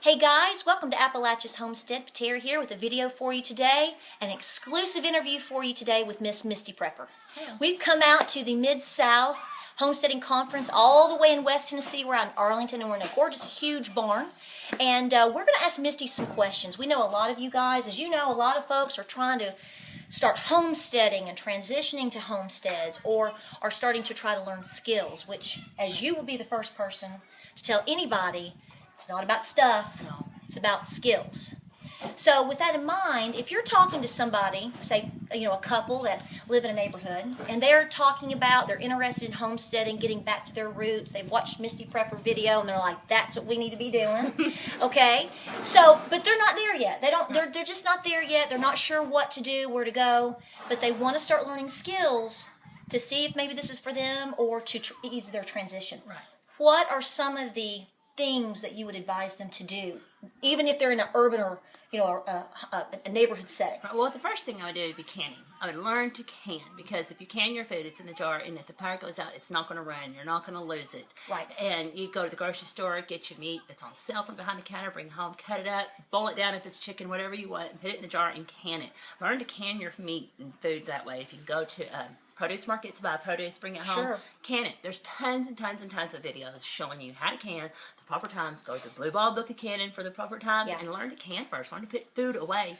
Hey guys, welcome to Appalachia's Homestead. Patera here with a video for you today, an exclusive interview for you today with Miss MistyPrepper. We've come out to the Mid-South Homesteading Conference all the way in West Tennessee. We're out in Arlington and we're in a gorgeous, huge barn. And we're going to ask Misty some questions. We know a lot of you guys, as you know, a lot of folks are trying to start homesteading and transitioning to homesteads or are starting to try to learn skills, which, as you will be the first person to tell anybody, it's not about stuff, no. It's about skills. So with that in mind, if you're talking to somebody, say, a couple that live in a neighborhood, and they're talking about, they're interested in homesteading, getting back to their roots, they've watched MistyPrepper video, and they're like, that's what we need to be doing, okay? So, but they're not there yet. They're just not there yet. They're not sure what to do, where to go, but they want to start learning skills to see if maybe this is for them or to ease their transition. Right. What are some of the things that you would advise them to do, even if they're in an urban or a neighborhood setting? Well, the first thing I would do would be canning. I would learn to can, because if you can your food, it's in the jar, and if the power goes out, it's not going to run. You're not going to lose it. Right. And you go to the grocery store, get your meat that's on sale from behind the counter, bring it home, cut it up, boil it down if it's chicken, whatever you want, and put it in the jar and can it. Learn to can your meat and food that way. If you go to produce markets, buy produce, bring it home, sure. Can it. There's tons and tons and tons of videos showing you how to can the proper times. Go to the Blue Ball Book of Canning for the proper times, and learn to can first. Learn to put food away,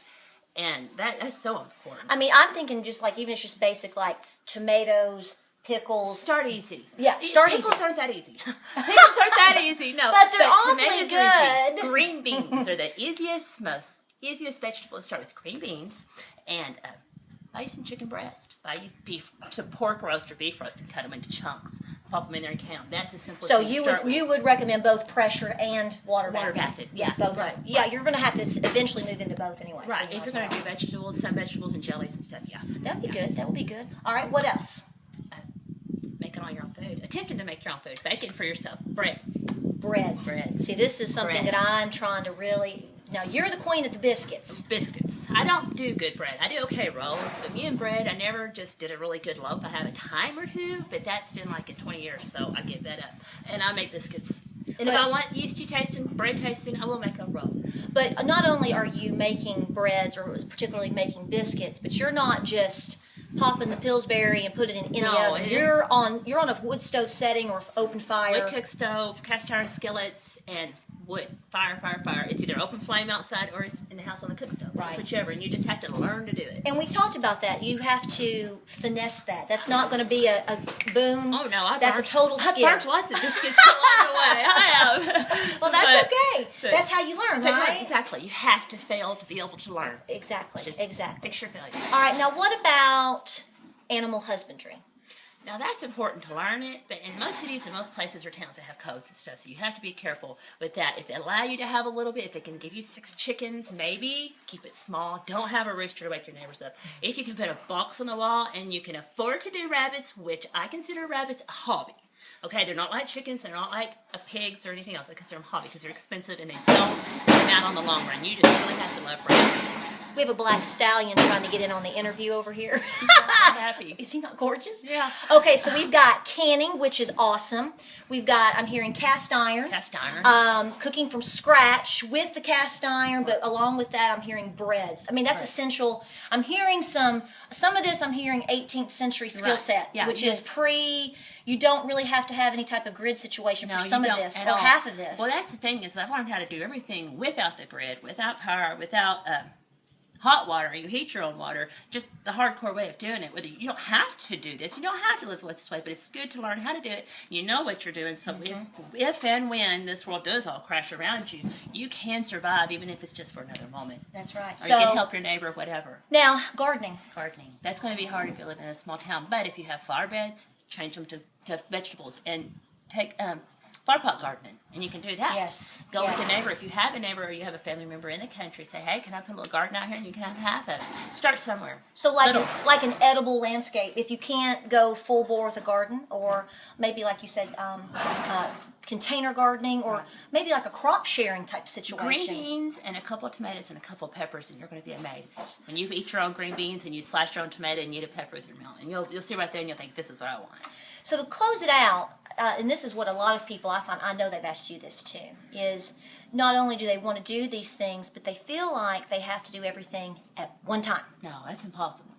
and that's so important. I mean, I'm thinking just like, even if it's just basic, like tomatoes, pickles. Start easy. Yeah, start easy. Pickles aren't that easy. Pickles aren't that easy, no. But they're awfully tomatoes good. are easy. Green beans are the easiest vegetable to start with. Green beans, and buy you some chicken breast. Buy you some pork roast or beef roast and cut them into chunks. Pop them in there and count. That's as simple So as you start with. you would recommend both pressure and water bath? Yeah, both. Right. Yeah, you're going to have to eventually move into both anyway. Right. So If you're going to do vegetables, some vegetables and jellies and stuff, yeah. That would be good. That would be good. All right, what else? Making all your own food. Attempting to make your own food. Baking for yourself. Breads. Breads. See, this is something that I'm trying to really... Now, you're the queen of the biscuits. Biscuits. I don't do good bread. I do okay rolls, but me and bread, I never just did a really good loaf. I have a time or two, but that's been like in 20 years, so I give that up. And I make biscuits. And if I want yeasty tasting, bread tasting, I will make a roll. But not only are you making breads, or particularly making biscuits, but you're not just popping the Pillsbury and put it in any oven. You're on a wood stove setting or open fire. Wood cook stove, cast iron skillets, and wood. Fire. It's either open flame outside or it's in the house on the cook stove. Right. Just whichever, and you just have to learn to do it. And we talked about that. You have to finesse that. That's not going to be a boom. Oh, no. That's a total skill. I've burnt lots of biscuits along the way. I have. Well, that's okay. That's how you learn, right? Exactly. You have to fail to be able to learn. Exactly. Fix your failure. All right. Now, what about animal husbandry? Now, that's important to learn it, but in most cities and most places or towns, they have codes and stuff, so you have to be careful with that. If they allow you to have a little bit, if they can give you 6 chickens, maybe, keep it small. Don't have a rooster to wake your neighbors up. If you can put a box on the wall and you can afford to do rabbits, which I consider rabbits a hobby. Okay, they're not like chickens, they're not like pigs or anything else. I consider them a hobby because they're expensive and they don't come out on the long run. You just really have to love rabbits. We have a black stallion trying to get in on the interview over here. He's not happy. Is he not gorgeous? Yeah. Okay, so we've got canning, which is awesome. We've got, I'm hearing cast iron. Cast iron. Cooking from scratch with the cast iron, but along with that, I'm hearing breads. I mean, that's essential. I'm hearing some of this, I'm hearing 18th century skill set, which is you don't really have to have any type of grid situation for some of this, or half of this. Well, that's the thing, is I've learned how to do everything without the grid, without power, without hot water. You heat your own water, just the hardcore way of doing it. Whether you don't have to do this, you don't have to live this way, but it's good to learn how to do it. You know what you're doing, so if and when this world does all crash around you, you can survive, even if it's just for another moment. That's right. Or you can help your neighbor, whatever. Now, gardening. That's going to be hard if you live in a small town, but if you have flower beds, change them to vegetables, and take flower pot gardening, and you can do that. Yes. Go with a neighbor. If you have a neighbor or you have a family member in the country, say, hey, can I put a little garden out here, and you can have half of it. Start somewhere. So like an edible landscape. If you can't go full bore with a garden, or maybe like you said, container gardening, or maybe like a crop sharing type situation. Green beans and a couple of tomatoes and a couple of peppers, and you're going to be amazed. When you eat your own green beans and you slice your own tomato and you eat a pepper with your meal, and you'll see right there and you'll think, this is what I want. So to close it out, and this is what a lot of people I find, I know they've asked you this too, is not only do they want to do these things, but they feel like they have to do everything at one time. No, that's impossible.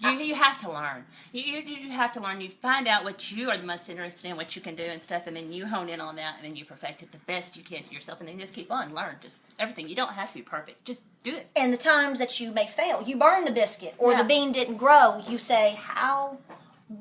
You have to learn. You have to learn. You find out what you are the most interested in, what you can do and stuff, and then you hone in on that, and then you perfect it the best you can to yourself, and then just keep on, learn, just everything. You don't have to be perfect. Just do it. And the times that you may fail, you burn the biscuit, or the bean didn't grow, you say,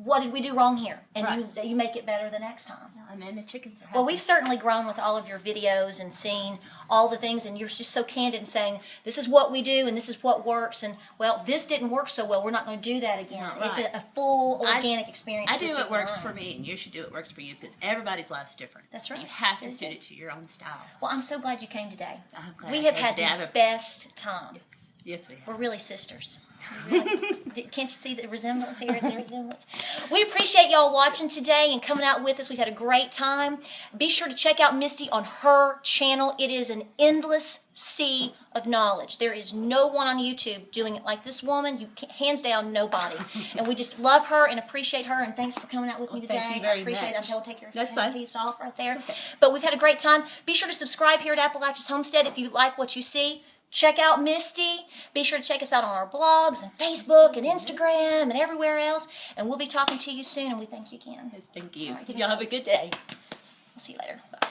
what did we do wrong here? And you make it better the next time. And then the chickens are happy. Well, we've certainly grown with all of your videos and seen all the things, and you're just so candid in saying, this is what we do and this is what works, and, well, this didn't work so well, we're not going to do that again. Right. It's a full organic experience. I do what works for me, and you should do what works for you, because everybody's life's different. That's right. So you have to suit it to your own style. Well, I'm so glad you came today. I'm glad We have had the best time. Yes, we have. We're really sisters. Can't you see the resemblance here? The resemblance. We appreciate y'all watching today and coming out with us. We've had a great time. Be sure to check out Misty on her channel. It is an endless sea of knowledge. There is no one on YouTube doing it like this woman. You can't, hands down, nobody. And we just love her and appreciate her. And thanks for coming out with me today. Thank you very I appreciate much. it. I'm going to take your That's fine. piece off right there. Okay. But we've had a great time. Be sure to subscribe here at Appalachia's Homestead if you like what you see. Check out Misty. Be sure to check us out on our blogs and Facebook and Instagram and everywhere else. And we'll be talking to you soon, and we thank you again. Yes, thank you. All right, y'all have a good day. I'll see you later. Bye.